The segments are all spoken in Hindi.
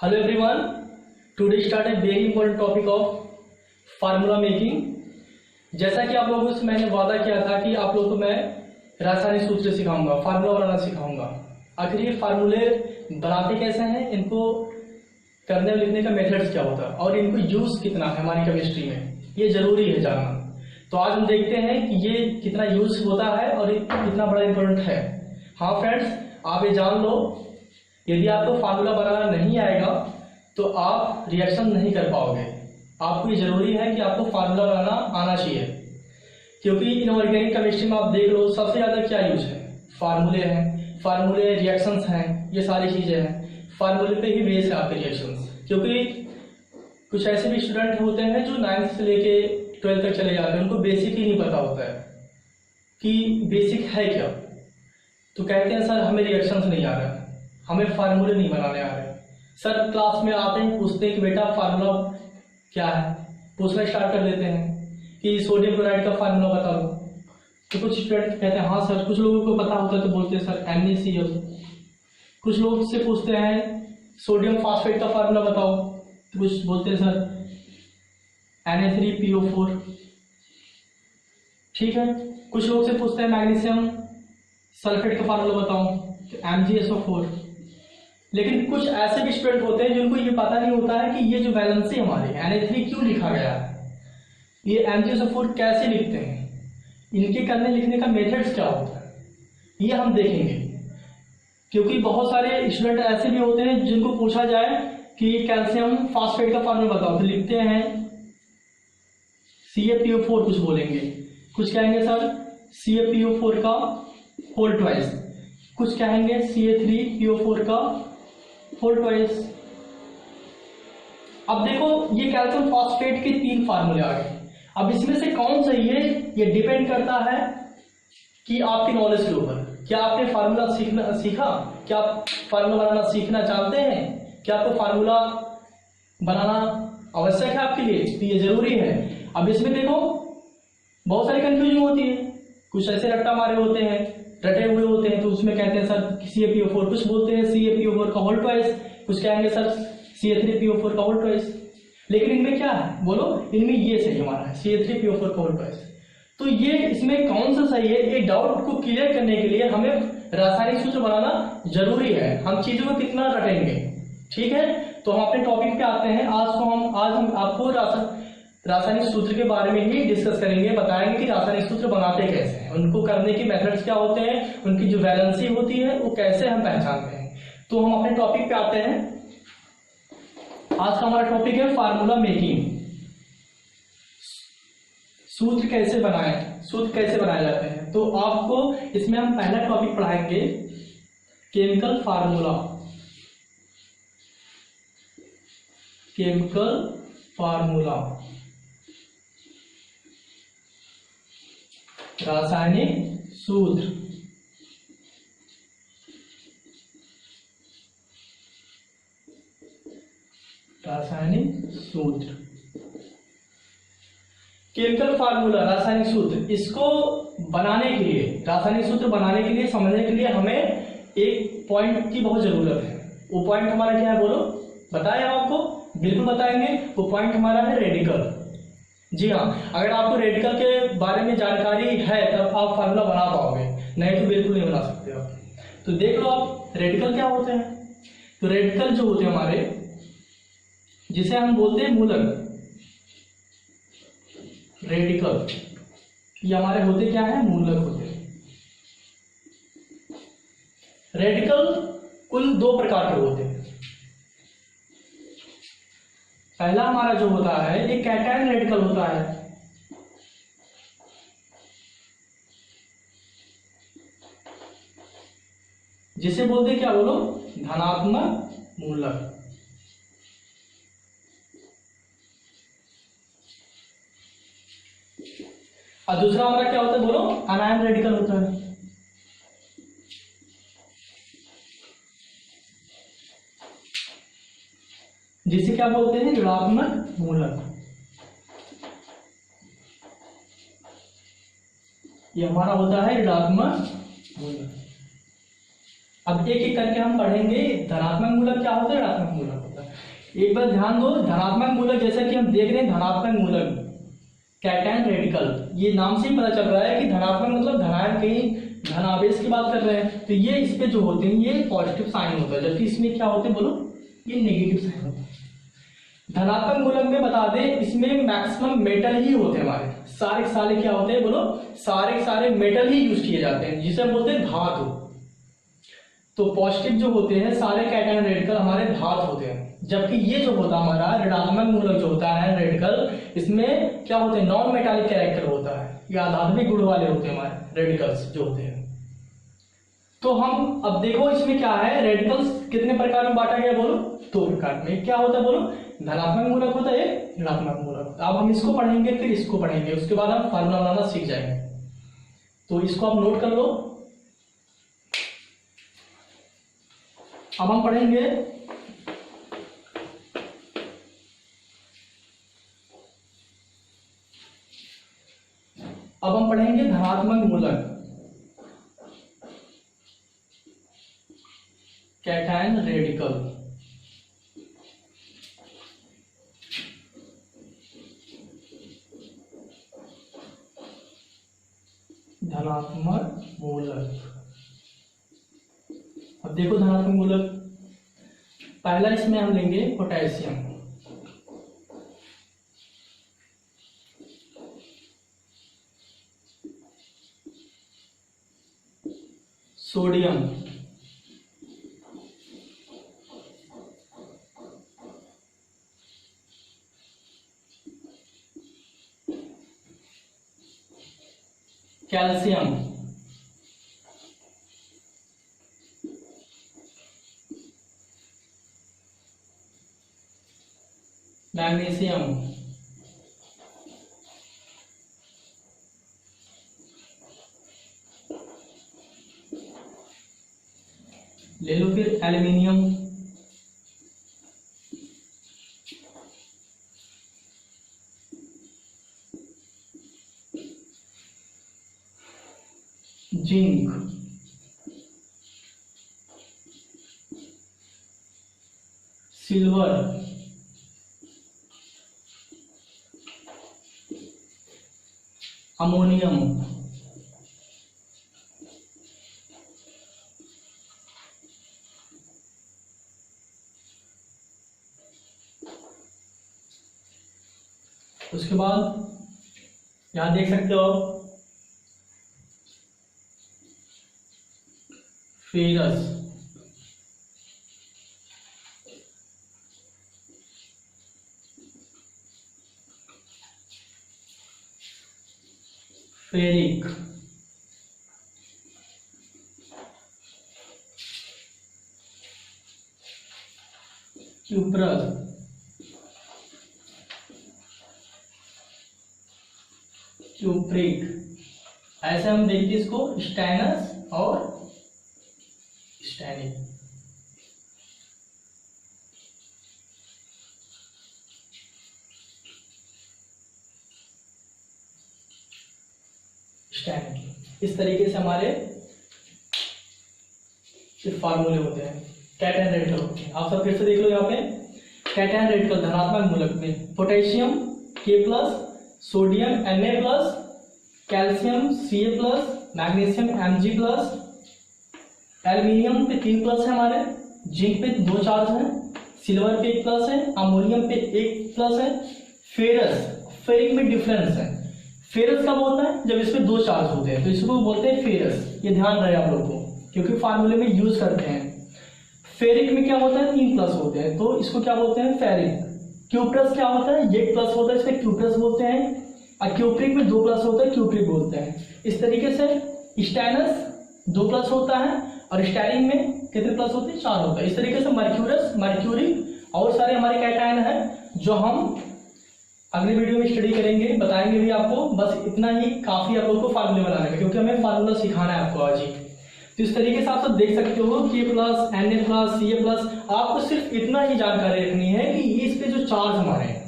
Hello everyone, today start a very important topic of formula making. जैसा कि आप लोगों से मैंने वादा किया था कि आप लोगों को मैं रासायनिक सूत्र सिखाऊंगा, फार्मूला बनाना सिखाऊंगा। आखिर ये फार्मूले बनाते कैसे हैं, इनको करने और लिखने का मेथड्स क्या होता है और इनको यूज कितना है हमारी केमिस्ट्री में, ये जरूरी है जानना। तो आज हम देखते हैं कि ये कितना यूज होता है और कितना बड़ा इंपॉर्टेंट है। हाँ फ्रेंड्स, आप ये जान लो, यदि आपको फार्मूला बनाना नहीं आएगा तो आप रिएक्शन नहीं कर पाओगे। आपको ये जरूरी है कि आपको फार्मूला बनाना आना चाहिए, क्योंकि इनऑर्गेनिक केमिस्ट्री में आप देख लो सबसे ज्यादा क्या यूज है, फार्मूले हैं, फार्मूले रिएक्शंस हैं, ये सारी चीजें हैं। फार्मूले पे ही बेस है आपके रिएक्शंस, क्योंकि कुछ ऐसे भी स्टूडेंट होते हैं जो 9th से लेके 12th तक चले जाते हैं, उनको बेसिक ही नहीं पता होता है कि बेसिक है क्या। तो कहते हैं सर हमें रिएक्शंस नहीं आ रहा है, हमें फार्मूले नहीं बनाने आ रहे। सर क्लास में आते हैं, पूछते हैं कि बेटा फार्मूला क्या है, पूछना स्टार्ट कर देते हैं कि सोडियम क्लोराइड का फार्मूला बता दो। तो कुछ स्टूडेंट कहते हैं हाँ सर, कुछ लोगों को पता होता है तो बोलते हैं सर NaCl। कुछ लोग से पूछते हैं सोडियम फास्फेट का फार्मूला बताओ, तो कुछ बोलते हैं सर Na3PO4। ठीक है, कुछ लोग से पूछते हैं मैग्नीशियम सल्फेट का फार्मूला बताओ, तो MgSO4। लेकिन कुछ ऐसे भी स्टूडेंट होते हैं जिनको ये पता नहीं होता है कि ये जो वैलेंसी हमारे Na3 क्यों लिखा गया है, ये MgSO4 कैसे लिखते हैं, इनके करने लिखने का मेथड्स क्या होता है, ये हम देखेंगे। क्योंकि बहुत सारे स्टूडेंट ऐसे भी होते हैं जिनको पूछा जाए कि कैल्शियम फास्फेट का फार्मूला बताओ, तो लिखते हैं CaPO4, कुछ बोलेंगे, कुछ कहेंगे सर CaPO4 का होल ट्वाइस, कुछ कहेंगे Ca3PO4 का होल ट्वाइस। अब देखो ये कैल्शियम फास्फेट के 3 फार्मूले आ गए। अब इसमें से कौन सही है ये डिपेंड करता है कि आपकी नॉलेज के ऊपर। क्या आपने फार्मूला सीखा, क्या आप फार्मूला बनाना सीखना चाहते हैं, क्या आपको फार्मूला बनाना आवश्यक है आपके लिए, तो ये जरूरी है। अब इसमें देखो बहुत सारी कंफ्यूजन होती है, कुछ ऐसे रट्टा मारे होते हैं, रटे हुए होते हैं, तो उसमें कहते हैं सर CaPO4, कुछ बोलते हैं CaPO4 का होल ट्वाइस, कुछ कहेंगे सर Ca3PO4 का होल ट्वाइस। लेकिन इनमें क्या है बोलो, इनमें ये सही हमारा है Ca3PO4 का होल ट्वाइस। तो ये इसमें कौन सा सही है, ये डाउट को क्लियर करने के लिए हमें रासायनिक सूत्र बनाना जरूरी है। हम चीजों को कितना रटेंगे, ठीक है। तो हम अपने टॉपिक पे आते हैं। आज हम आपको रासायनिक सूत्र के बारे में ही डिस्कस करेंगे, बताएंगे कि रासायनिक सूत्र बनाते कैसे हैं, उनको करने के मेथड्स क्या होते हैं, उनकी जो वैलेंसी होती है वो कैसे हम पहचानते हैं। तो हम अपने टॉपिक पे आते हैं। आज का हमारा टॉपिक है फार्मूला मेकिंग। सूत्र कैसे बनाएं, सूत्र कैसे बनाए जाते हैं। तो आपको इसमें हम पहला टॉपिक पढ़ाएंगे केमिकल फार्मूला। केमिकल फार्मूला, रासायनिक सूत्र। रासायनिक सूत्र, केमिकल फार्मूला, रासायनिक सूत्र, इसको बनाने के लिए, रासायनिक सूत्र बनाने के लिए, समझने के लिए हमें एक पॉइंट की बहुत जरूरत है। वो पॉइंट हमारा क्या है बोलो, बताएं आपको, बिल्कुल बताएंगे। वो पॉइंट हमारा है रेडिकल। जी हाँ, अगर आपको रेडिकल के बारे में जानकारी है तब आप फार्मूला बना पाओगे, नहीं तो बिल्कुल नहीं बना सकते आप। तो देख लो आप रेडिकल क्या होते हैं। तो रेडिकल जो होते हैं हमारे, जिसे हम बोलते हैं मूलक, रेडिकल, ये हमारे होते क्या है, मूलक होते हैं। रेडिकल कुल 2 प्रकार के होते हैं। पहला हमारा जो होता है एक कैटायन रेडिकल होता है, जिसे बोलते हैं क्या बोलो, धनात्मक मूलक। और दूसरा हमारा क्या होता है बोलो, अनायन रेडिकल होता है। जिसे क्या बोलते हैं, ऋणात्मक मूलक। ये हमारा होता है ऋणात्मक मूलक। अब एक एक करके हम पढ़ेंगे धनात्मक मूलक क्या होता है, ऋणात्मक मूलक होता है। एक बार ध्यान दो, धनात्मक मूलक जैसा कि हम देख रहे हैं, धनात्मक मूलक कैटायन रेडिकल, ये नाम से ही पता चल रहा है कि धनात्मक मतलब धनायन कहीं धनावेश की बात कर रहे हैं, तो ये इस पे जो होते हैं ये पॉजिटिव साइन होता है, जबकि इसमें क्या होते हैं बोलो, ये नेगेटिव साइन होता है। धनात्मक मूलक में बता दें, इसमें मैक्सिमम मेटल ही होते हैं, हमारे सारे क्या होते हैं बोलो, सारे मेटल ही यूज किए जाते हैं, जिसे हम बोलते हैं धातु। तो पॉजिटिव जो होते हैं सारे कैटायन रेडिकल हमारे धातु होते हैं, जबकि ये जो होता है हमारा ऋणात्मक मूलक जो होता है रेडिकल, इसमें क्या होते हैं, नॉन मेटालिक कैरेक्टर होता है, या धात्विक गुण वाले होते हैं हमारे रेडिकल्स जो होते हैं। तो हम अब देखो इसमें क्या है, रेडिकल्स कितने प्रकार में बांटा गया बोलो, 2 प्रकार में। क्या होता है बोलो, धनात्मक मूलक होता है, ऋणात्मक मूलक। अब हम इसको पढ़ेंगे फिर इसको पढ़ेंगे, उसके बाद हम फार्मूला बनाना सीख जाएंगे। तो इसको आप नोट कर लो। अब हम पढ़ेंगे धनात्मक मूलक कैटायन रेडिकल। धनात्मक मूलक, अब देखो धनात्मक मूलक, पहला इसमें हम लेंगे पोटेशियम, सोडियम, कैल्शियम, मैग्नीशियम, ले लो फिर एल्युमिनियम, जिंक, सिल्वर, अमोनियम, उसके बाद यहां देख सकते हो फेरस, फेरिक, क्यूप्रस, क्यूप्रिक, ऐसे हम देखते इसको स्टैनस और स्टैनिक। इस तरीके से हमारे फार्मूले होते हैं, कैटायन रेडिकल होते हैं। आप सब फिर से देख लो यहाँ पे, कैटायन रेडिकल धनात्मक मूलक में potassium K+, sodium Na+, calcium Ca+, magnesium Mg+, aluminium पे 3+ है हमारे, जिंक पे 2 चार्ज है, सिल्वर पे 1+ है, अमोनियम पे 1+ है, फेरिक में डिफरेंस है। फेरस कब होता है, जब इसमें 2 चार्ज होते हैं, तो इसको बोलते हैं फेरस। ये ध्यान रहे आप लोग को, क्योंकि फार्मूले में यूज करते हैं। फेरिक में क्या होता है, 3+ होते हैं, तो इसको क्या बोलते हैं, फेरिक। क्यूप्रस क्या होता है, ये 1+ होता है, इसमें क्यूप्रस बोलते हैं, और क्यूप्रिक में 2+ होता है, क्यूप्रिक बोलते हैं। इस तरीके से स्टैनस 2+ होता है, और स्टैरिन में कितने प्लस होते हैं, 4 होता है। इस तरीके से मर्क्यूरी और सारे हमारे कैटायन हैं, जो हम अगले वीडियो में स्टडी करेंगे, बताएंगे भी आपको। बस इतना ही काफी आप लोग को फार्मूले बनाने का, क्योंकि हमें फार्मूला सिखाना है आपको आज ही। तो इस तरीके से आप सब देख सकते हो K+, Na+, Ca+, आपको सिर्फ इतना ही जानकारी रखनी है कि इस पे जो चार्ज हमारे हैं,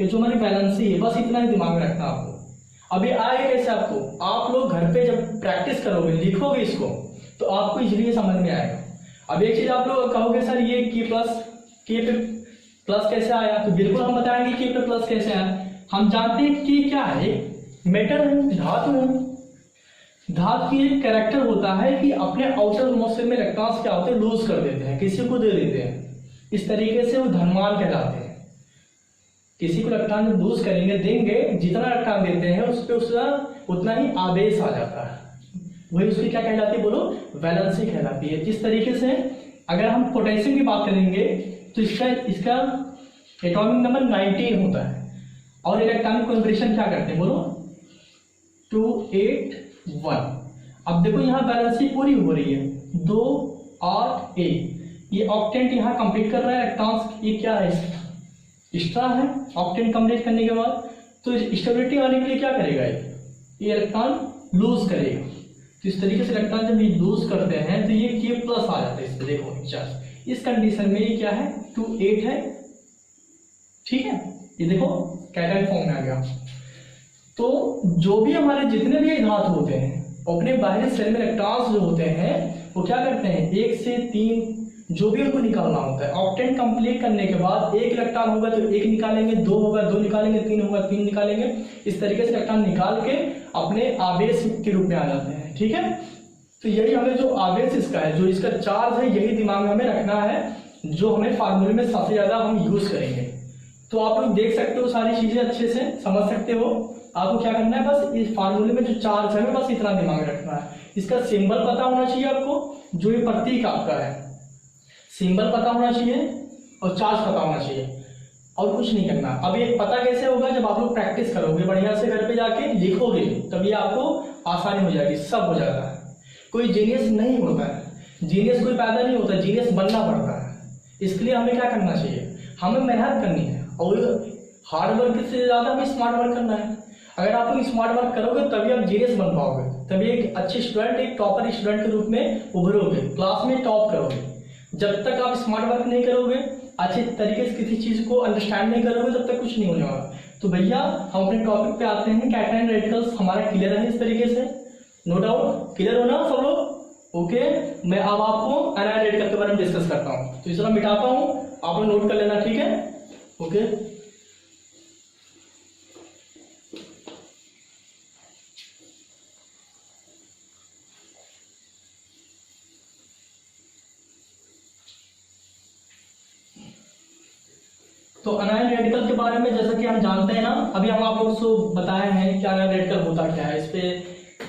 ये जो हमारी बैलेंसी है, बस इतना ही दिमाग में रखना आपको। अब ये आए कैसे आपको, आप लोग घर पे जब प्रैक्टिस करोगे, लिखोगे इसको, तो आपको इजीली समझ में आएगा। अब एक चीज आप लोग कहोगे सर ये के पे प्लस कैसे आया, तो बिल्कुल हम बताएंगे के पे प्लस कैसे आया। हम जानते हैं कि क्या है, मेटल है, धातु है। धातु की एक कैरेक्टर होता है कि अपने आउटर मोस्ट में इलेक्ट्रॉन्स क्या होते हैं, लूज कर देते हैं, किसी को दे देते हैं, इस तरीके से वो धनवान कहलाते हैं। किसी को इलेक्ट्रॉन जब लूज करेंगे, देंगे, जितना इलेक्ट्रॉन देते हैं उस पर उसका उतना ही आवेश आ जाता है, वही उसकी क्या कहलाती है, बोलो, वैलेंसी कहलाती है। इस तरीके से अगर हम पोटेशियम की बात करेंगे तो इसका एटॉमिक नंबर 19 होता है और इलेक्ट्रॉनिक कॉन्फिगरेशन क्या करते हैं, बोलो, 281। अब देखो यहाँ वैलेंसी पूरी हो रही है, 2 8 1, ये ऑक्टेंट यहाँ कंप्लीट कर रहा है इलेक्ट्रॉन्स। ये क्या है, एक्स्ट्रा है। ऑक्टेंट कंप्लीट करने के बाद तो स्टेबिलिटी आने के लिए क्या करेगा, ये इलेक्ट्रॉन लूज करेगा। तो इस तरीके से इलेक्ट्रॉन जब ये लूज करते हैं तो ये के प्लस आ जाता है इसमें, देखो चार्ज। इस कंडीशन में ये क्या है, 2 8 है, ठीक है। ये देखो कैटायन फॉर्म में आ गया। तो जो भी हमारे जितने भी धातु होते हैं अपने बाहरी सेल में इलेक्ट्रॉन्स जो होते हैं वो क्या करते हैं, 1 से 3 जो भी उनको निकालना होता है, ऑक्टेन कंप्लीट करने के बाद 1 इलेक्ट्रॉन होगा तो 1 निकालेंगे, 2 होगा 2 निकालेंगे, 3 होगा 3 निकालेंगे। इस तरीके से इलेक्ट्रॉन निकाल के अपने आवेश के रूप में आ जाते हैं, ठीक है। तो यही हमें जो आवेश इसका है, जो इसका चार्ज है, यही दिमाग में हमें रखना है, जो हमें फार्मूले में सबसे ज्यादा हम यूज करेंगे। तो आप लोग देख सकते हो, सारी चीजें अच्छे से समझ सकते हो। आपको क्या करना है, बस इस फार्मूले में जो चार्ज है बस इतना दिमाग में रखना है। इसका सिंबल पता होना चाहिए आपको, जो ये प्रतीक आपका है, सिंबल पता होना चाहिए और चार्ज पता होना चाहिए, और कुछ नहीं करना। अब ये पता कैसे होगा, जब आप लोग प्रैक्टिस करोगे बढ़िया से, घर पे जाके लिखोगे, तभी आपको आसानी हो जाएगी, सब हो जाता है। कोई जीनियस नहीं होता है, जीनियस कोई पैदा नहीं होता, जीनियस बनना पड़ता है। इसके लिए हमें क्या करना चाहिए, हमें मेहनत करनी है, और हार्ड वर्क से ज्यादा हमें स्मार्ट वर्क करना है। अगर आप लोग स्मार्ट वर्क करोगे तभी आप जीनियस बन पाओगे, तभी एक अच्छे स्टूडेंट, एक टॉपर स्टूडेंट के रूप में उभरोगे, क्लास में टॉप करोगे। जब तक आप स्मार्ट वर्क नहीं करोगे, अच्छे तरीके से किसी चीज को अंडरस्टैंड नहीं करोगे, तब तक कुछ नहीं होने वाला। तो भैया हम अपने टॉपिक पे आते हैं। कैटायन रेडिकल्स हमारा क्लियर है इस तरीके से, नो डाउट, क्लियर हो ना सब लोग, ओके। मैं अब आपको एनायन रेडिकल के बारे में डिस्कस करता हूँ, तो इसमें मिटाता हूँ, आप लोग नोट कर लेना, ठीक है, ओके। तो अनायन रेडिकल के बारे में जैसा कि हम जानते हैं ना, अभी हम आप लोगों को बताए हैं कि अनायन रेडिकल होता क्या है। इस पे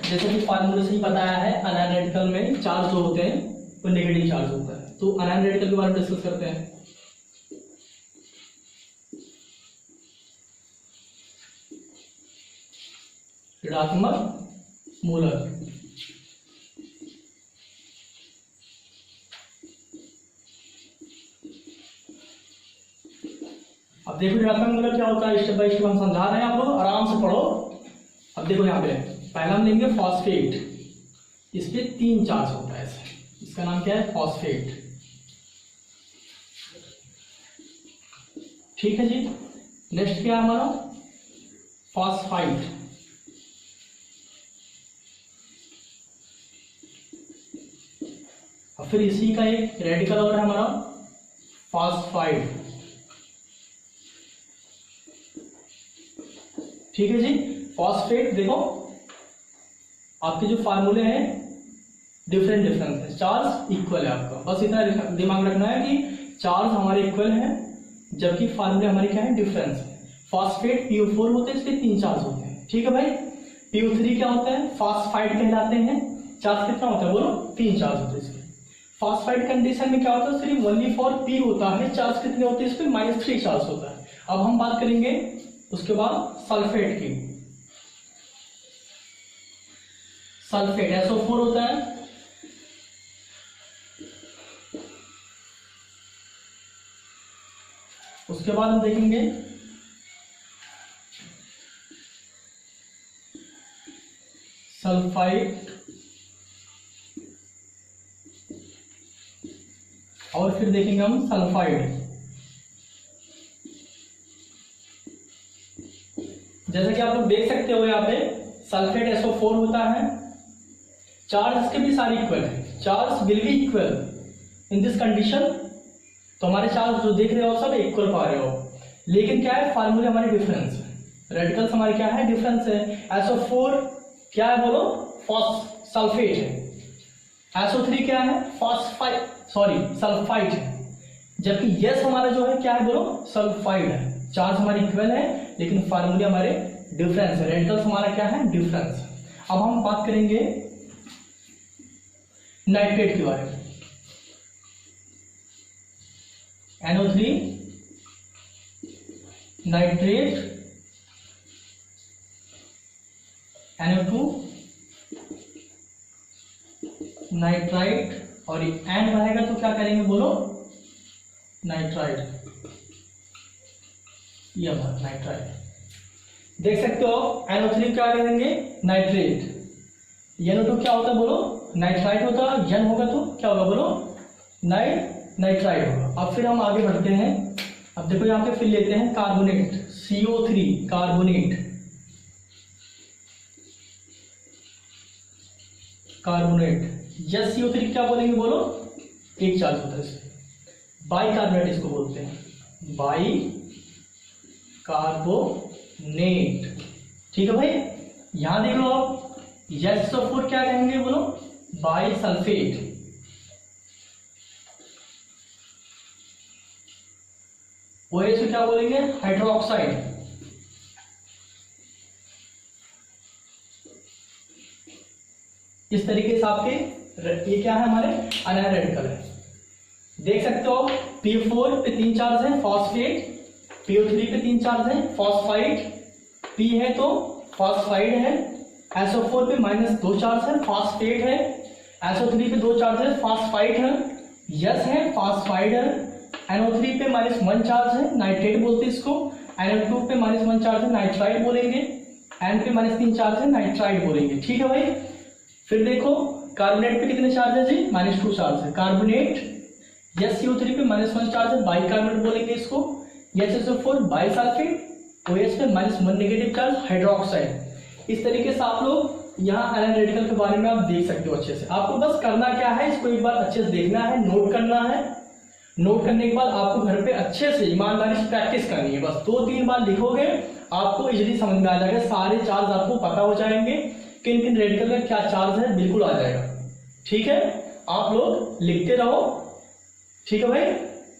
जैसे कि फार्मूले से ही बताया है, अनायन रेडिकल में चार्ज जो होते हैं वो नेगेटिव चार्ज होता है। तो अनायन रेडिकल के बारे में डिस्कस करते हैं। ऋणात्मक मूलक, अब देखो ऋणात्मक मूलक क्या होता है, स्टेप बाय स्टेप हम समझा रहे हैं, आप लोग आराम से पढ़ो। अब देखो यहाँ पे पहला हम लेंगे फॉस्फेट, इस पे 3 चार्ज होता है, इसका नाम क्या है, फॉस्फेट, ठीक है जी। नेक्स्ट क्या है हमारा, फॉस्फाइड, और फिर इसी का एक रेडिकल और है हमारा फॉस्फाइड, ठीक है जी। फॉस्फेट देखो आपके जो फार्मूले हैं डिफरेंट है, चार्ज इक्वल है आपका, बस इतना दिमाग रखना है कि चार्ज हमारे इक्वल है, जबकि फार्मूले हमारे क्या है, डिफरेंस है। फॉस्फेट PO4 होते हैं, इसके 3 चार्ज होते हैं, ठीक है भाई। PO3 क्या होता है, फॉस्फाइड कहलाते हैं, चार्ज कितना होता है, बोलो, 3 चार्ज होते हैं इसके। फॉस्फाइड कंडीशन में क्या होता है, सिर्फ ओनली फॉर P होता है, चार्ज कितने होते हैं इस पे, -3 चार्ज होता है। अब हम बात करेंगे उसके बाद सल्फेट की। सल्फेट SO4 होता है, उसके बाद हम देखेंगे सल्फाइड, और फिर देखेंगे हम सल्फाइड। जैसा कि आप लोग देख सकते हो यहाँ पे सल्फेट SO4 होता है, चार्ज इसके भी सारे इक्वल है, charge will be equal in this condition तो हमारे चार्ज जो देख रहे हो सब इक्वल पा रहे हो, लेकिन क्या है फार्मूले हमारे डिफरेंस है, रेडिकल्स हमारे क्या है डिफरेंस है। SO4 क्या है बोलो सल्फेट है, SO3 क्या है सल्फाइड है, जबकि यस हमारा जो है क्या है बोलो सल्फाइड है। चार्ज हमारे इक्वल है लेकिन फार्मूले हमारे डिफरेंस है, रेडिकल्स हमारा क्या है डिफरेंस। अब हम बात करेंगे नाइट्रेट के बारे में। NO3 नाइट्रेट, NO2 नाइट्राइट, और एंड रहेगा तो क्या करेंगे बोलो नाइट्राइड, ये हमारा नाइट्राइड। देख सकते हो NO3 क्या करेंगे नाइट्रेट, NO2 क्या होता है बोलो नाइट्राइट होता है, N होगा तो क्या होगा बोलो नाइट्राइड होगा। अब फिर हम आगे बढ़ते हैं। अब देखो यहाँ पे फिर लेते हैं carbonate, CO3 carbonate, yes CO3 क्या बोलेंगे बोलो एक चार्ज होता है इसमें, बाई कार्बोनेट इसको बोलते हैं, बाई कार्बोनेट। ठीक है भाई, यहां देख लो आप SO4 क्या कहेंगे बोलो बाई सल्फेट, OH को क्या बोलेंगे हाइड्रोक्साइड, इस तरीके से आपके ये क्या है हमारे अनायन रेडिकल है। देख सकते हो PO4 पे 3 चार्ज है फॉस्फेट, PO3 पे 3 चार्ज है फॉस्फाइड, P है तो फॉस्फाइड है, SO4 पे -2 चार्ज है फॉस्फेट है, SO3 पे 2 चार्ज है फॉस्फाइड है, यस है फॉस्फाइड है, NO3 पे -1 चार्ज है नाइट्रेट बोलते हैं इसको, NO2 पे -1 चार्ज है नाइट्राइड बोलेंगे, N पे -3 चार्ज है नाइट्राइड बोलेंगे। ठीक है भाई, फिर देखो कार्बोनेट पे कितने चार्ज है जी -2 चार्ज है कार्बोनेट, SCO3 पे -1 चार्ज है बाइकार्बोनेट बोलेंगे इसको, SO4 बाइसल्फेट, OH पे -1 नेगेटिव चार्ज हाइड्रोक्साइड। इस तरीके से आप लोग यहाँ अनायन रेडिकल के बारे में आप देख सकते हो अच्छे से। आपको बस करना क्या है, इसको एक बार अच्छे से देखना है, नोट करना है, नोट करने के बाद आपको घर पे अच्छे से ईमानदारी से प्रैक्टिस करनी है। बस 2-3 बार लिखोगे आपको इजीली समझ में आ जाएगा, सारे चार्ज आपको पता हो जाएंगे, किन किन रेडिकल का क्या चार्ज है बिल्कुल आ जाएगा। ठीक है, आप लोग लिखते रहो। ठीक है भाई,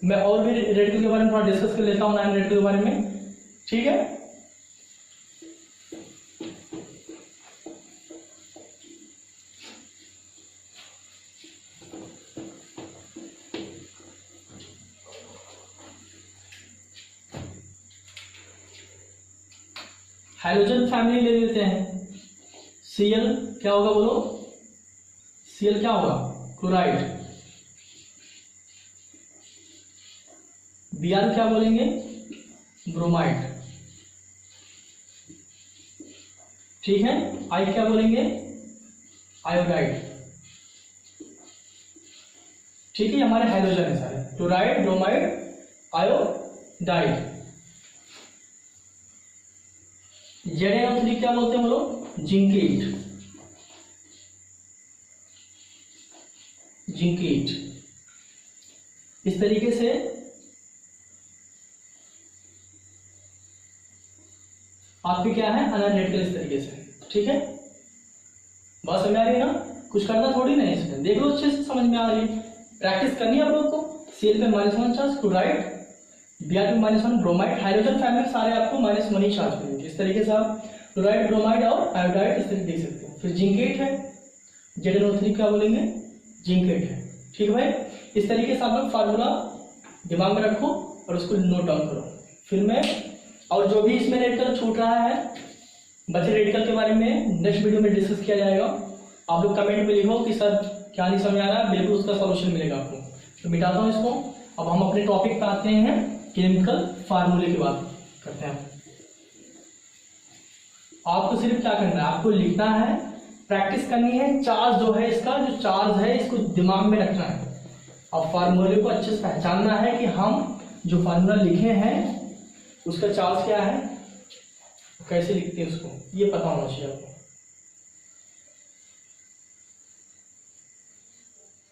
मैं और भी रेडिकल के बारे में थोड़ा डिस्कस कर लेता हूँ अनायन रेडिकल के बारे में। ठीक है, हाइड्रोजन फैमिली ले लेते हैं। Cl क्या होगा बोलो, Cl क्या होगा क्लोराइड, Br क्या बोलेंगे ब्रोमाइड। ठीक है, I क्या बोलेंगे आयोडाइड। ठीक है, हमारे हाइड्रोजन है सारे, क्लोराइड ब्रोमाइड आयोडाइड। ZnO3 क्या बोलते हैं बोलो जिंकेट, इस तरीके से आपके क्या है अनायन रेडिकल इस तरीके से। ठीक है, बात समझ आ रही है ना, कुछ करना थोड़ी ना है इसमें, देख लो अच्छे से समझ में आ रही है, प्रैक्टिस करनी है आप लोग को। Cl पे -1 चार्ज क्लोराइड, Br पे -1 ब्रोमाइड, हाइड्रोजन फैमिली सारे आपको -1 ही चार्ज मिलेंगे। इस तरीके से आप क्लोराइड ब्रोमाइड और आयोडाइड इस तरीके देख सकते हो। फिर जिंकेट है, ZnO3 क्या बोलेंगे जिंकेट है। ठीक है भाई, इस तरीके से आप लोग फार्मूला दिमाग में रखो और उसको नोट डाउन करो। फिर मैं और जो भी इसमें रेडिकल छूट रहा है बचे रेडिकल के बारे में नेक्स्ट वीडियो में डिस्कस किया जाएगा। आप लोग कमेंट में लिखो कि सर क्या नहीं समझ आ रहा है, बिल्कुल उसका सॉल्यूशन मिलेगा आपको। तो मिटाता हूँ इसको। अब हम अपने टॉपिक पे आते हैं, केमिकल फार्मूले की बात करते हैं। आपको सिर्फ क्या करना है, आपको लिखना है, प्रैक्टिस करनी है, चार्ज जो है इसका जो चार्ज है इसको दिमाग में रखना है। अब फार्मूले को अच्छे से पहचानना है कि हम जो फार्मूला लिखे हैं उसका चार्ज क्या है, कैसे लिखते हैं उसको, ये पता होना चाहिए आपको।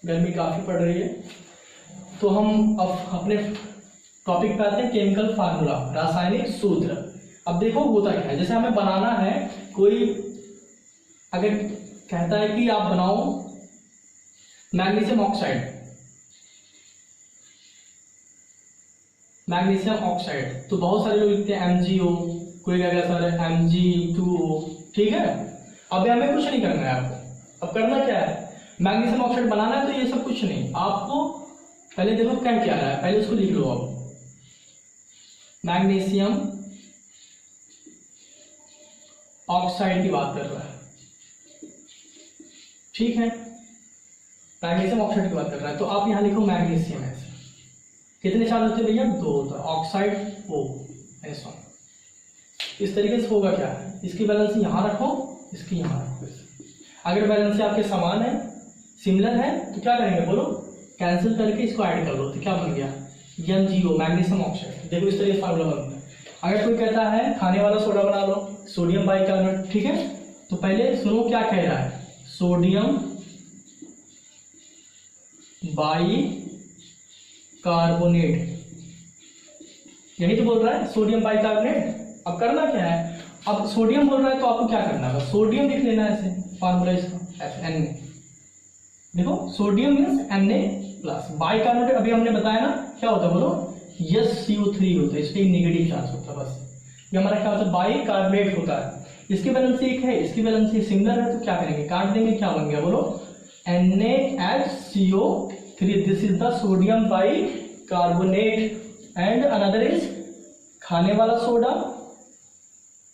गर्मी काफी पड़ रही है, तो हम अब अपने टॉपिक पे आते हैं, केमिकल फार्मूला, रासायनिक सूत्र। अब देखो होता क्या है, जैसे हमें बनाना है, कोई अगर कहता है कि आप बनाओ मैग्नीशियम ऑक्साइड, मैग्नीशियम ऑक्साइड, तो बहुत सारे लोग लिखते हैं MgO, कोई कहेगा सर Mg2O, ठीक है। अब हमें कुछ नहीं करना है आपको, अब करना क्या है, मैग्नीशियम ऑक्साइड बनाना है, तो ये सब कुछ नहीं, आपको पहले देखो क्या क्या रहा है, पहले उसको लिख लो। अब मैग्नीशियम ऑक्साइड की बात कर रहा है, ठीक है, मैग्नीशियम ऑक्साइड की बात कर रहा है, तो आप यहां लिखो मैग्नीशियम है, कितने चार्ज होते हैं भैया, 2 होता है, ऑक्साइड O ऐसा। इस तरीके से होगा क्या, इसकी बैलेंस यहां रखो, इसकी यहां रखो। अगर बैलेंस आपके समान है, सिमिलर है, तो क्या करेंगे बोलो, कैंसिल करके इसको ऐड कर लो, तो क्या बन गया MgO, मैग्नीशियम ऑक्साइड। देखो इस तरीके से फार्मूला बनता है। अगर कोई कहता है खाने वाला सोडा बना लो, सोडियम बाइकार्बोनेट, ठीक है, तो पहले सुनो क्या कह रहा है, सोडियम बाइकार्बोनेट, यही तो बोल रहा है, सोडियम बाइकार्बोनेट। अब करना क्या है, अब सोडियम बोल रहा है तो आपको क्या करना है, सोडियम लिख लेना है, ऐसे फार्मूला इसका Na, देखो sodium means Na plus, bicarbonate अभी हमने बताया ना क्या होता है बोलो, SCO3 होता है, इसके नेगेटिव चार्ज होता है, बस ये हमारा क्या होता है, बाइकार्बोनेट होता है। इसकी बैलेंस एक है, इसकी बैलेंस सिमिलर है, तो क्या करेंगे, काट देंगे, क्या बन गया बोलो, NaHCO3, this is the sodium bicarbonate, and another is खाने वाला soda,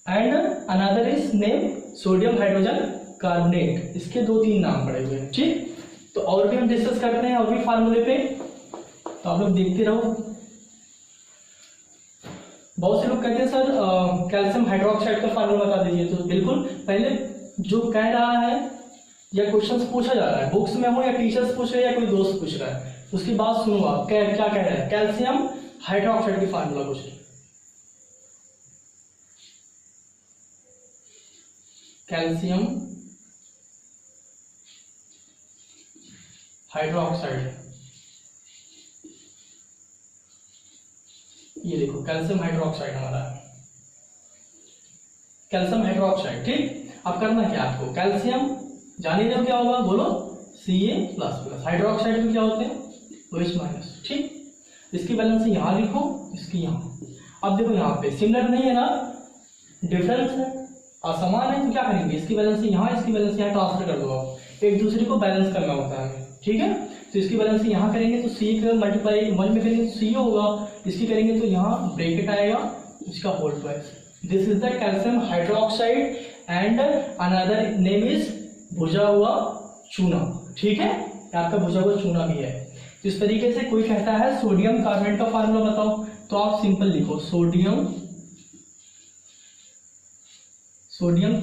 and another is name sodium hydrogen carbonate. इसके 2-3 नाम पड़े हुए हैं, ठीक। तो और भी हम डिस्कस करते हैं और भी फार्मूले पे, तो आप लोग देखते रहो। बहुत से लोग कहते हैं सर कैल्शियम हाइड्रोक्साइड का फार्मूला बता दीजिए, तो बिल्कुल पहले जो कह रहा है या क्वेश्चंस पूछा जा रहा है, बुक्स में हो या टीचर्स पूछ रहे हैं या कोई दोस्त पूछ रहा है, उसकी बात सुनो आप, क्या कह रहा है, कैल्शियम हाइड्रोक्साइड की फार्मूला कुछ, कैल्शियम हाइड्रोक्साइड, ये देखो कैल्शियम हाइड्रोक्साइड हमारा, कैल्शियम हाइड्रोक्साइड, ठीक। अब करना क्या आपको, कैल्शियम जाने दो क्या होगा बोलो, Ca++, हाइड्रोक्साइड में क्या होते हैं OH-, ठीक। इसकी बैलेंस यहां लिखो, इसकी यहां। अब देखो यहाँ पे सिमिलर नहीं है ना, डिफरेंस है, असमान है, तो क्या करेंगे, इसकी बैलेंस यहाँ, इसकी बैलेंस यहाँ ट्रांसफर कर दो, आप एक दूसरे को बैलेंस करना होता है, ठीक है। तो इसकी बैलेंस यहाँ करेंगे तो C का मल्टीप्लाई 1 में करेंगे तो C होगा, इसकी करेंगे तो यहाँ ब्रैकेट आएगा, इसका whole twice. This is the calcium hydroxide and another name is भुजा हुआ चूना, ठीक है, आपका भुजा हुआ चूना भी है। तो इस तरीके से कोई कहता है सोडियम कार्बोनेट का फार्मूला बताओ, तो आप सिंपल लिखो सोडियम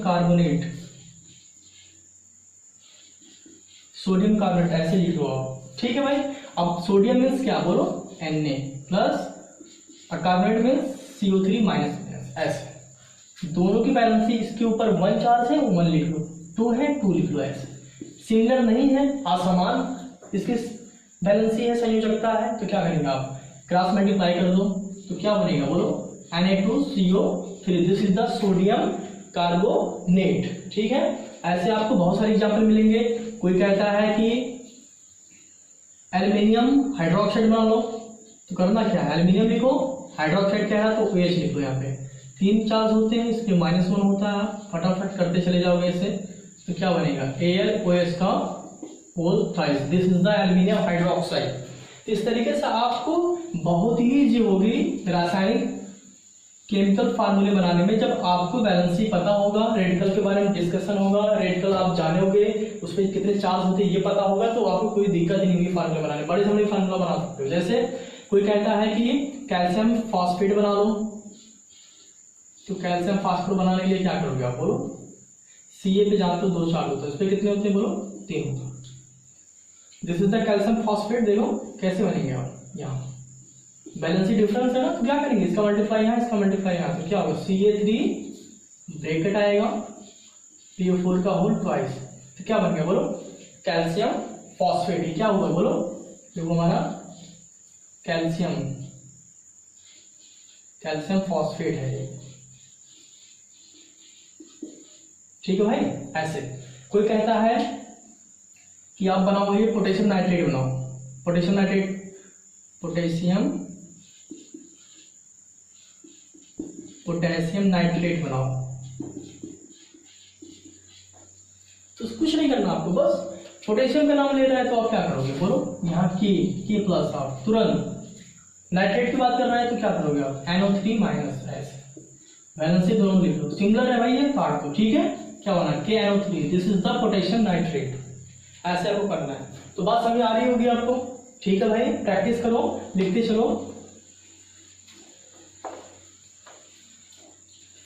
कार्बोनेट, सोडियम कार्बोनेट ऐसे लिख लो आप, ठीक है भाई। अब सोडियम मीन्स क्या बोलो, Na प्लस, और कार्बोनेट मीन्स CO3 माइनस, ऐसे दोनों की बैलेंस, इसके ऊपर 1 चार्ज है, 1 लिख लो, 2 है 2 लिख लो, ऐसे सिमिलर नहीं है, असमान, इसकी बैलेंस है, संयोजकता है, तो क्या करेंगे आप क्रॉस मल्टीप्लाई कर दो, तो क्या बनेगा बोलो, Na2CO3, this is the sodium carbonate, ठीक है। ऐसे आपको बहुत सारे एग्जाम्पल मिलेंगे। कोई कहता है कि एल्युमिनियम हाइड्रोक्साइड बना लो, तो करना क्या है, एल्युमिनियम लिखो, हाइड्रोक्साइड क्या है तो OH लिखो, यहाँ पे 3 चार्ज होते हैं, इसमें -1 होता है, फटाफट करते चले जाओगे इससे, तो क्या बनेगा AlOH का whole twice, this is the aluminium hydroxide. इस तरीके से आपको बहुत ही इजी होगी रासायनिक केमिकल फार्मूले बनाने में, जब आपको बैलेंस ही पता होगा, रेडिकल के बारे में डिस्कशन होगा, रेडिकल आप जानोगे, उसमें कितने चार्ज होते हैं ये पता होगा, तो आपको कोई दिक्कत ही नहीं होगी फार्मूले बनाने, बड़े से बड़े फार्मूला बना सकते हो। जैसे कोई कहता है कि कैल्शियम फॉस्फेट बना लो, तो कैल्शियम फॉस्फेट बनाने के लिए क्या करोगे आप बोलो, Ca पे जानते हो 2 चार्ज होता है, इस पे कितने होते हैं बोलो, 3 होता है। This is the calcium phosphate, देखो कैसे बनेंगे आप, यहाँ बैलेंस ही डिफरेंस है ना, तो क्या करेंगे, इसका मल्टीप्लाई यहाँ, इसका मल्टीप्लाई यहाँ, तो क्या होगा Ca3 ब्रैकेट आएगा, PO4 का होल ट्वाइस, तो क्या बन गया बोलो, कैल्शियम फॉस्फेट। क्या होगा बोलो, देखो हमारा कैल्शियम, कैल्शियम फॉस्फेट है ये, ठीक है भाई। ऐसे कोई कहता है कि आप बनाओ ये पोटेशियम नाइट्रेट बनाओ, पोटेशियम नाइट्रेट, पोटेशियम नाइट्रेट बनाओ, तो कुछ नहीं करना आपको, बस पोटेशियम का नाम ले रहा है तो आप क्या करोगे बोलो, यहाँ की प्लस आप तुरंत नाइट्रेट की बात कर रहा है तो क्या करोगे आप NO3 माइनस, ऐसे वैलेंसी दोनों लिख लो, सिमिलर है भाई ये, काट दो, ठीक है। क्या होना KNO3, this is the potassium nitrate, ऐसे आपको करना है। तो बात समझ आ रही होगी आपको, ठीक है भाई। प्रैक्टिस करो, लिखते चलो।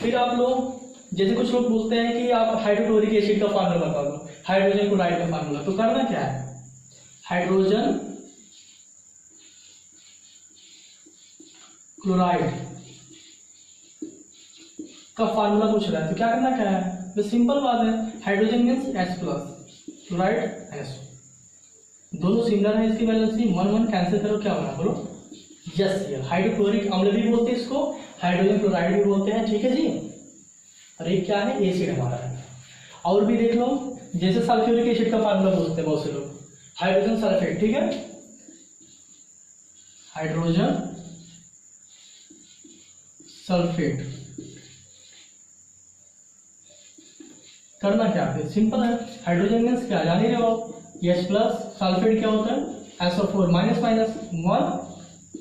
फिर आप लोग जैसे कुछ लोग बोलते हैं कि आप हाइड्रोक्लोरिक एसिड का फार्मूला बता दो, हाइड्रोजन क्लोराइड का फार्मूला, तो करना क्या है, हाइड्रोजन क्लोराइड का फार्मूला पूछ रहा है, तो क्या करना क्या है, तो सिंपल बात है, hydrogen means H plus, chloride NH, दोनों सिमिलर है, इसकी वैलेंसी 1 कैंसिल करो, क्या होना बोलो, यस। हाइड्रोक्लोरिक अम्ल भी बोलते हैं इसको, हाइड्रोजन क्लोराइड भी बोलते हैं, ठीक है जी। और ये क्या है, एसिड हमारा है। और भी देख लो, जैसे सल्फ्यूरिक एसिड का फार्मूला पूछते हैं बहुत से लोग, हाइड्रोजन सल्फेट, ठीक है, हाइड्रोजन सल्फेट, करना क्या है, सिंपल है, हाइड्रोजन मीन्स क्या जान ही रहे हो, H प्लस, सल्फेट क्या होता है SO4 माइनस माइनस 1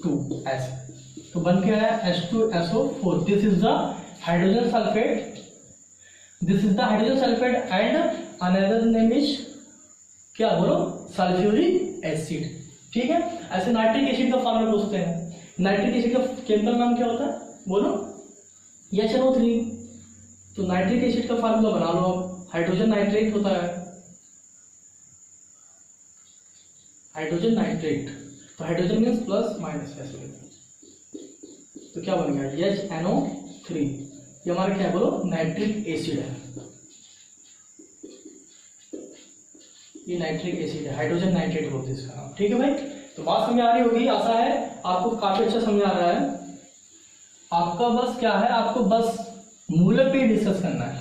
2 ऐसे, तो बन के आया H2SO4, this is the hydrogen sulphate, this is the hydrogen sulphate and another name is क्या बोलो, सल्फ्यूरिक एसिड, ठीक है। ऐसे नाइट्रिक एसिड का फार्मूला पूछते हैं, नाइट्रिक एसिड का केमिकल नाम क्या होता है बोलो, HNO3, तो नाइट्रिक एसिड का फार्मूला बना लो आप, हाइड्रोजन नाइट्रेट होता है, हाइड्रोजन नाइट्रेट, तो हाइड्रोजन मीन्स प्लस माइनस ऐसे, तो क्या बन गया HNO3, ये हमारा क्या है बोलो, नाइट्रिक एसिड है, ये नाइट्रिक एसिड है, हाइड्रोजन नाइट्रेट बोलते हैं इसका नाम, ठीक है भाई। तो बात समझ आ रही होगी, आशा है आपको काफी अच्छा समझ आ रहा है। आपका बस क्या है, आपको बस मूलक पे डिस्कस करना है,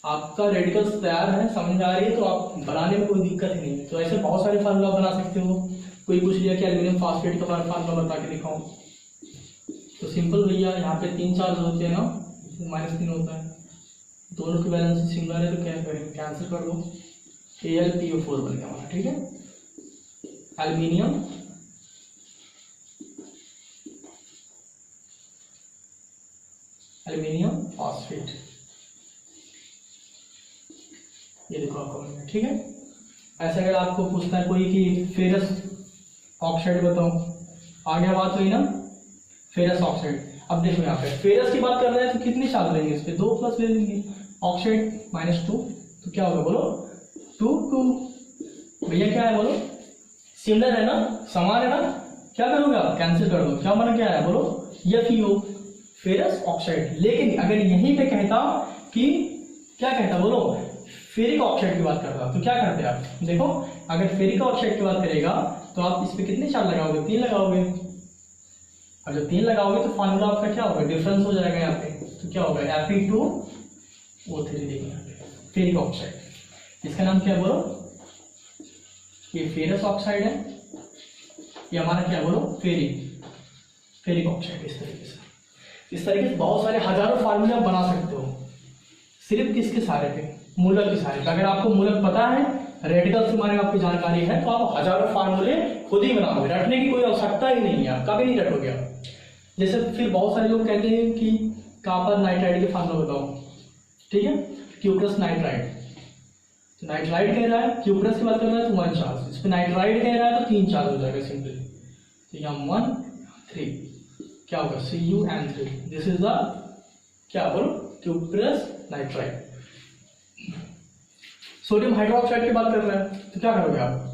आपका रेडिकल्स तैयार है, समझ आ रही है, तो आप बनाने में कोई दिक्कत ही नहीं है। तो ऐसे बहुत सारे फार्मूला बना सकते हो, कोई पूछ लिया कि एल्यूमिनियम फास्फेट का फार्मूला बता के दिखाओ, तो सिंपल भैया, यहाँ पे 3 चार्ज होते हैं ना, -3 होता है, दोनों की बैलेंस सिमिलर है, तो क्या करेंगे, कैंसिल कर दो, AlPO4 बन गया हमारा, ठीक है, एल्यूमिनियम फॉस्फेट, ये देखो आपको, ठीक है। ऐसे अगर आपको पूछता है कोई कि फेरस ऑक्साइड बताओ, आ गया बात हुई ना, फेरस ऑक्साइड। अब देखो यहाँ पे फेरस की बात कर रहे हैं, तो कितनी चार्ज लेंगे इस पे, 2 प्लस ले लेंगे, ऑक्साइड -2, तो क्या होगा बोलो, 2 2, भैया क्या है बोलो, सिमिलर है ना, समान है ना, क्या करोगे आप, कैंसिल कर दो, क्या बना क्या है बोलो, FeO, फेरस ऑक्साइड। लेकिन अगर यहीं पे कहता कि क्या कहता बोलो, फेरिक ऑक्साइड की बात करता, तो क्या करते आप, देखो अगर फेरिक ऑक्साइड की बात करेगा तो आप इस पे कितने चार्ज लगाओगे, 3 लगाओगे, और जब 3 लगाओगे तो फार्मूला आपका क्या होगा, डिफरेंस हो जाएगा यहाँ पे, तो क्या होगा Fe2O3, देखिए यहाँ पे फेरिक ऑक्साइड, इसका नाम क्या बोलो, ये फेरस ऑक्साइड है, ये हमारा क्या बोलो, फेरिक ऑक्साइड। इस तरीके से बहुत सारे हजारों फार्मूले आप बना सकते हो, सिर्फ किसके सहारे पे, मूलक के सहारे पे। अगर आपको मूलक पता है, रेडिकल्स के बारे में आपकी जानकारी है, तो आप हजारों फार्मूले खुद ही बनाओगे, रटने की कोई आवश्यकता ही नहीं है, आप कभी नहीं रटोगे आप। जैसे फिर बहुत सारे लोग कहते हैं कि कॉपर नाइट्राइड के फार्मूला बताओ, ठीक है, क्यूप्रस नाइट्राइड, तो नाइट्राइड कह रहा है, क्यूप्रस की बात कर रहा है तो 1 चार्ज, इस पे नाइट्राइड कह रहा है तो 3 चार्ज हो जाएगा सिंपली, तो यहाँ 1 3, क्या होगा CuN3, दिस इज द क्या बोलो, क्यूप्रस नाइट्राइड। सोडियम हाइड्रोक्साइड की बात कर रहे हैं, तो क्या करोगे आप,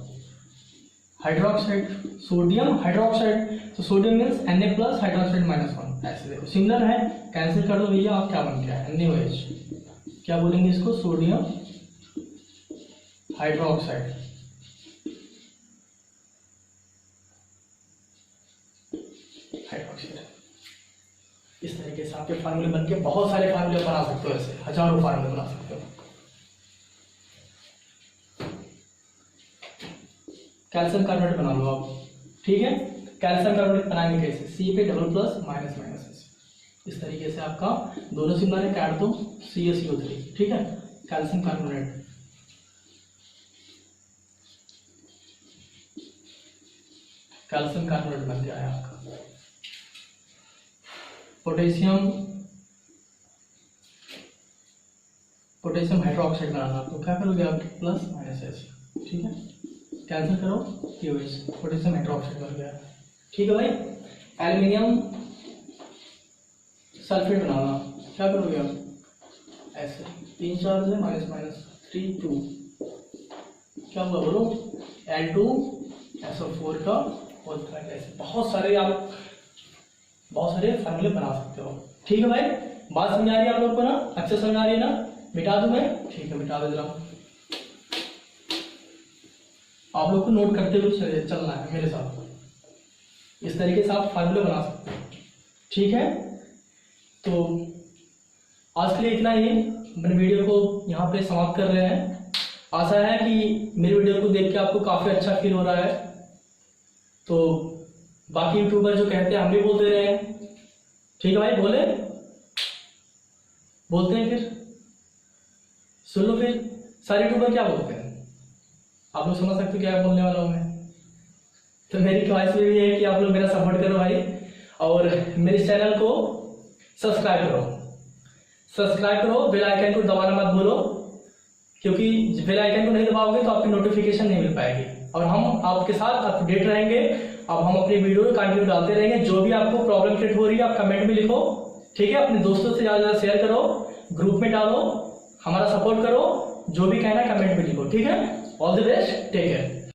हाइड्रोक्साइड, सोडियम हाइड्रोक्साइड, तो sodium means Na plus hydroxide -1, ऐसे देखो सिमिलर है, कैंसिल कर दो भैया, आप क्या बन गया NaOH, क्या बोलेंगे इसको, सोडियम हाइड्रोक्साइड, फ्रैक्शन। इस तरीके से आपके फार्मूले बन के बहुत सारे फार्मूले बना सकते हो, ऐसे हजारों फार्मूले बना सकते हो। कैल्शियम कार्बोनेट बना लो आप, ठीक है। कैल्शियम कार्बोनेट बनाएंगे कैसे, सी पे डबल प्लस माइनस माइनस इस तरीके से आपका दोनों से मिला काट दो, CaCO3, ठीक है। कैल्शियम कार्बोनेट, कैल्शियम कार्बोनेट बन गया है आपका। पोटेशियम हाइड्रोक्साइड बनाना, तो क्या करोगे आप, प्लस माइनस एस, ठीक है। कैंसिल करो, QH, पोटेशियम हाइड्रोक्साइड बन गया, ठीक है भाई। एल्यूमिनियम सल्फेट बनाना, क्या करोगे आप, ऐसे 3 चार्ज है, माइनस माइनस 3 2, क्या हुआ बोलो, Al2SO4 का होल फ्रैक्ट। ऐसे बहुत सारे फार्मूले बना सकते हो, ठीक है भाई। बात समझ आ रही है आप लोग को ना, अच्छे समझ आ रही है ना, मिटा दूं मैं, ठीक है मिटा दे रहा हूं। आप लोग को नोट करते हुए चलना है मेरे साथ, इस तरीके से आप फार्मूले बना सकते हो, ठीक है। तो आज के लिए इतना ही, अपने वीडियो को यहाँ पे समाप्त कर रहे हैं। आशा है कि मेरे वीडियो को देख के आपको काफ़ी अच्छा फील हो रहा है। तो बाकी यूट्यूबर जो कहते हैं हम भी बोल दे रहे हैं, ठीक है भाई, बोलते हैं, फिर सुन लो। फिर सारे यूट्यूबर क्या बोलते हैं, आप लोग समझ सकते हो क्या बोलने वाला हूँ मैं। तो मेरी ख्वाहिश भी है कि आप लोग मेरा सपोर्ट करो भाई, और मेरे चैनल को सब्सक्राइब करो, बेल आइकन को दबाना मत भूलो, क्योंकि बेल आइकन को नहीं दबाओगे तो आपकी नोटिफिकेशन नहीं मिल पाएगी, और हम आपके साथ अपडेट रहेंगे। अब हम अपनी वीडियो कंटिन्यू डालते रहेंगे। जो भी आपको प्रॉब्लम क्रिएट हो रही है आप कमेंट में लिखो, ठीक है। अपने दोस्तों से ज़्यादा शेयर करो, ग्रुप में डालो, हमारा सपोर्ट करो, जो भी कहना है कमेंट में लिखो, ठीक है। All the best, take care.